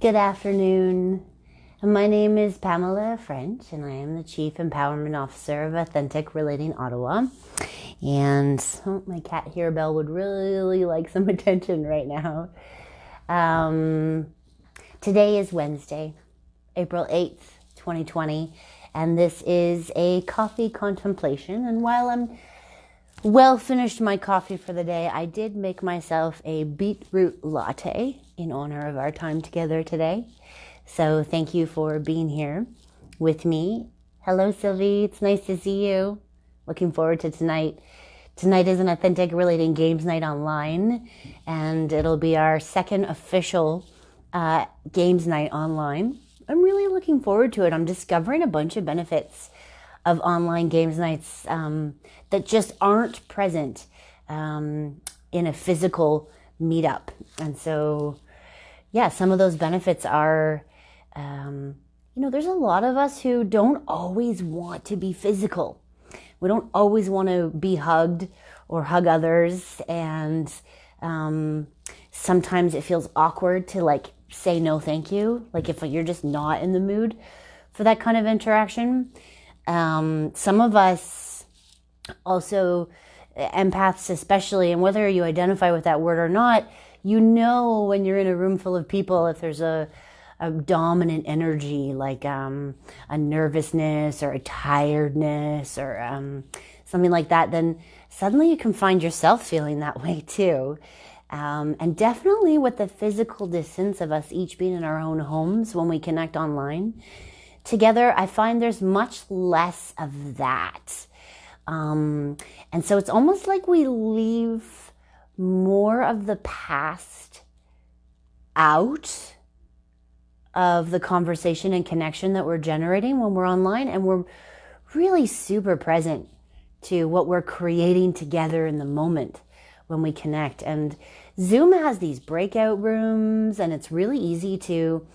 Good afternoon. My name is Pamela French, and I am the Chief Empowerment Officer of Authentic Relating Ottawa. And my cat here, Belle, would really like some attention right now. Today is Wednesday, April 8th, 2020, and this is a coffee contemplation. And while I'm well finished my coffee for the day, I did make myself a beetroot latte in honor of our time together today. So thank you for being here with me. Hello, Sylvie. It's nice to see you. Looking forward to tonight. Tonight is an Authentic Relating Games Night online, and it'll be our second official games night online. I'm really looking forward to it. I'm discovering a bunch of benefits of online games nights that just aren't present in a physical meetup. And so, yeah, some of those benefits are, there's a lot of us who don't always want to be physical. We don't always want to be hugged or hug others. And sometimes it feels awkward to say no thank you. Like if you're just not in the mood for that kind of interaction. Some of us also, empaths especially, and whether you identify with that word or not, when you're in a room full of people, if there's a dominant energy, like a nervousness or a tiredness or something like that, then suddenly you can find yourself feeling that way too. And definitely with the physical distance of us each being in our own homes when we connect online together, I find there's much less of that. And so it's almost like we leave more of the past out of the conversation and connection that we're generating when we're online, and we're really super present to what we're creating together in the moment when we connect. And Zoom has these breakout rooms, and it's really easy to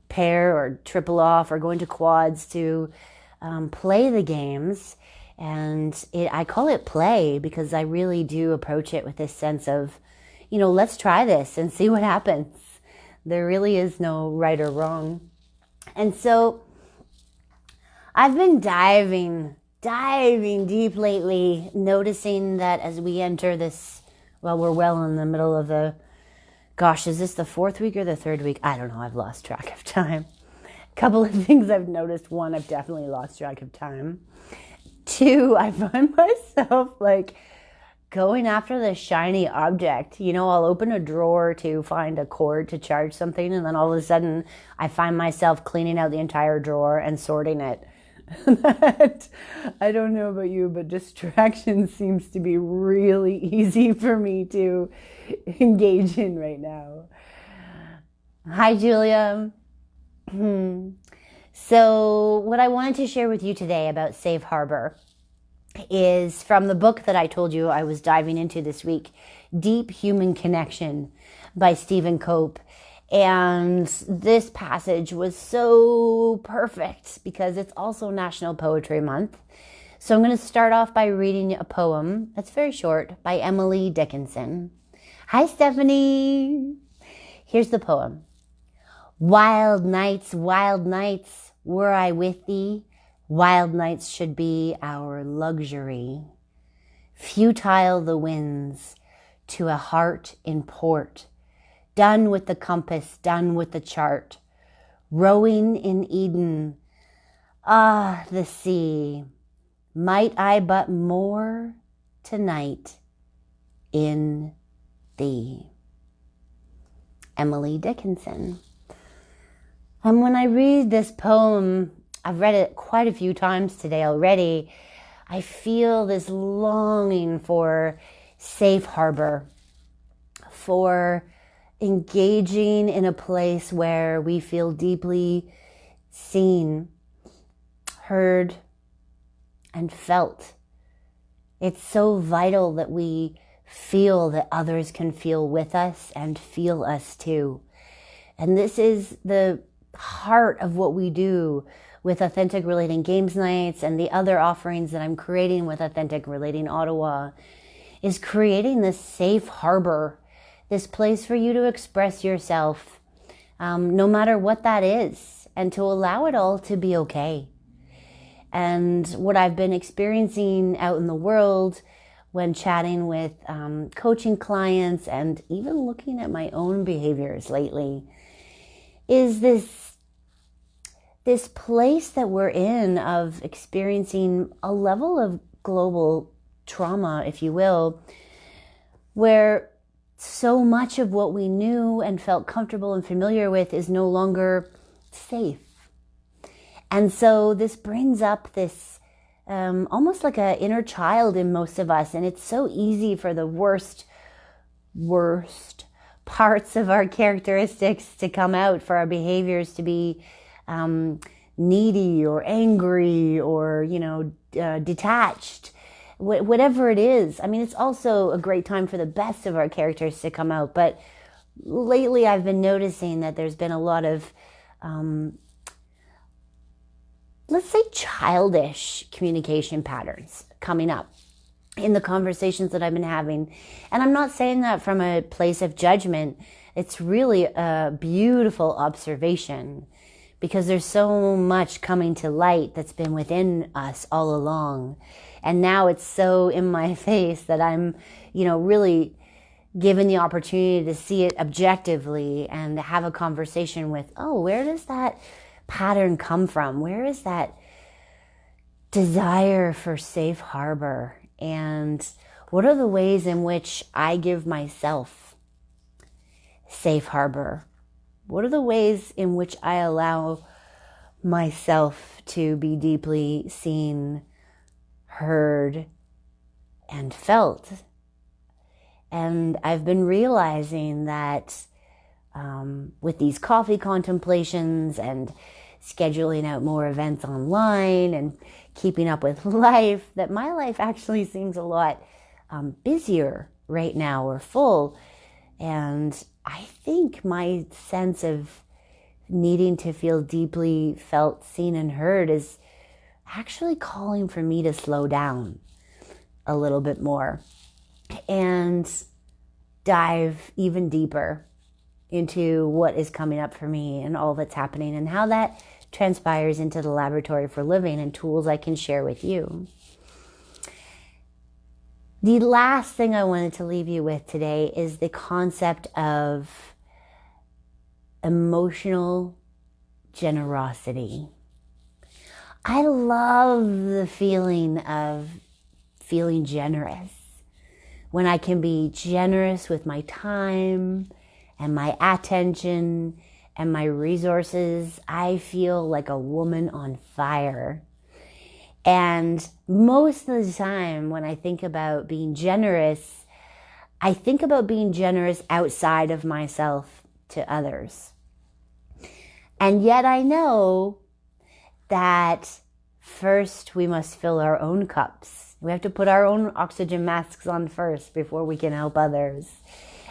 pair or triple off or go into quads to play the games. And I call it play because I really do approach it with this sense of, let's try this and see what happens. There really is no right or wrong. And so I've been diving deep lately, noticing that as we enter this, we're well in the middle of is this the fourth week or the third week? I don't know. I've lost track of time. A couple of things I've noticed. One, I've definitely lost track of time. Two, I find myself going after the shiny object. I'll open a drawer to find a cord to charge something, and then all of a sudden I find myself cleaning out the entire drawer and sorting it. I don't know about you, but distraction seems to be really easy for me to engage in right now. Hi, Julia. So what I wanted to share with you today about Safe Harbor is from the book that I told you I was diving into this week, Deep Human Connection by Stephen Cope. And this passage was so perfect because it's also National Poetry Month. So I'm going to start off by reading a poem that's very short by Emily Dickenson. Hi, Stephanie. Here's the poem. Wild nights, were I with thee, wild nights should be our luxury. Futile the winds to a heart in port, done with the compass, done with the chart, rowing in Eden. Ah, the sea, might I but moor tonight in thee. Emily Dickenson. And when I read this poem, I've read it quite a few times today already, I feel this longing for safe harbor, for engaging in a place where we feel deeply seen, heard, and felt. It's so vital that we feel that others can feel with us and feel us too. And this is the heart of what we do with Authentic Relating Games Nights and the other offerings that I'm creating with Authentic Relating Ottawa, is creating this safe harbor, this place for you to express yourself no matter what that is, and to allow it all to be okay. And what I've been experiencing out in the world when chatting with coaching clients and even looking at my own behaviors lately is this place that we're in of experiencing a level of global trauma, if you will, where so much of what we knew and felt comfortable and familiar with is no longer safe. And so this brings up this almost like an inner child in most of us. And it's so easy for the worst parts of our characteristics to come out, for our behaviors to be needy or angry or, detached, whatever it is. I mean, it's also a great time for the best of our characters to come out. But lately I've been noticing that there's been a lot of, let's say, childish communication patterns coming up in the conversations that I've been having. And I'm not saying that from a place of judgment. It's really a beautiful observation, because there's so much coming to light that's been within us all along. And now it's so in my face that I'm, really given the opportunity to see it objectively and to have a conversation with, where does that pattern come from? Where is that desire for safe harbor? And what are the ways in which I give myself safe harbor? What are the ways in which I allow myself to be deeply seen, heard, and felt? And I've been realizing that with these coffee contemplations and scheduling out more events online and keeping up with life, that my life actually seems a lot busier right now, or full. And I think my sense of needing to feel deeply felt, seen, and heard is actually calling for me to slow down a little bit more and dive even deeper into what is coming up for me and all that's happening, and how that transpires into the laboratory for living and tools I can share with you. The last thing I wanted to leave you with today is the concept of emotional generosity. I love the feeling of feeling generous. When I can be generous with my time and my attention and my resources, I feel like a woman on fire. And most of the time when I think about being generous, I think about being generous outside of myself to others. And yet I know that first we must fill our own cups. We have to put our own oxygen masks on first before we can help others.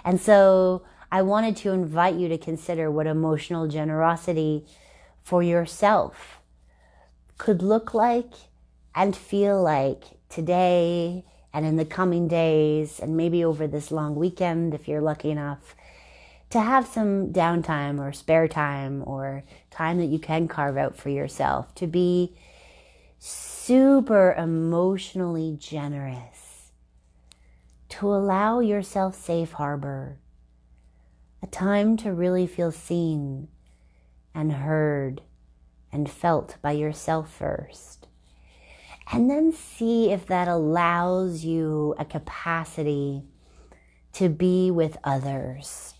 And so I wanted to invite you to consider what emotional generosity for yourself could look like and feel like today and in the coming days, and maybe over this long weekend if you're lucky enough to have some downtime or spare time or time that you can carve out for yourself to be super emotionally generous, to allow yourself safe harbor, a time to really feel seen and heard and felt by yourself first. And then see if that allows you a capacity to be with others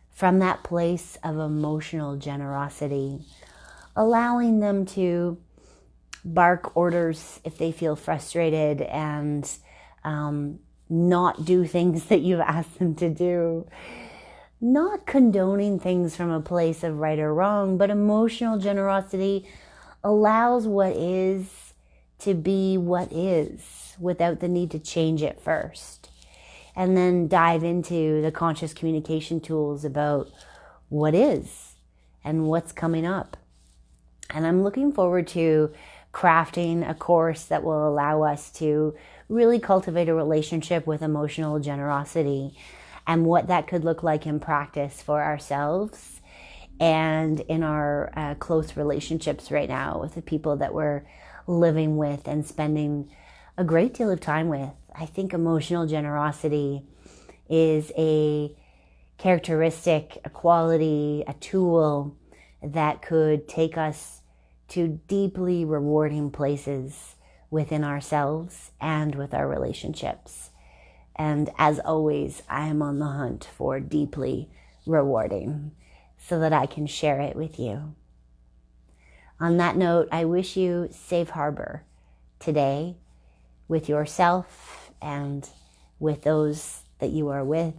from that place of emotional generosity, allowing them to bark orders if they feel frustrated and not do things that you've asked them to do. Not condoning things from a place of right or wrong, but emotional generosity allows what is to be what is without the need to change it first. And then dive into the conscious communication tools about what is and what's coming up. And I'm looking forward to crafting a course that will allow us to really cultivate a relationship with emotional generosity and what that could look like in practice for ourselves, and in our close relationships right now with the people that we're living with and spending a great deal of time with. I think emotional generosity is a characteristic, a quality, a tool that could take us to deeply rewarding places within ourselves and with our relationships. And as always, I am on the hunt for deeply rewarding so that I can share it with you. On that note, I wish you safe harbor today with yourself and with those that you are with.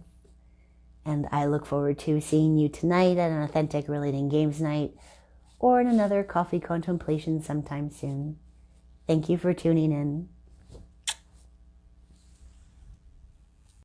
And I look forward to seeing you tonight at an authentic Relating Games night or in another coffee contemplation sometime soon. Thank you for tuning in.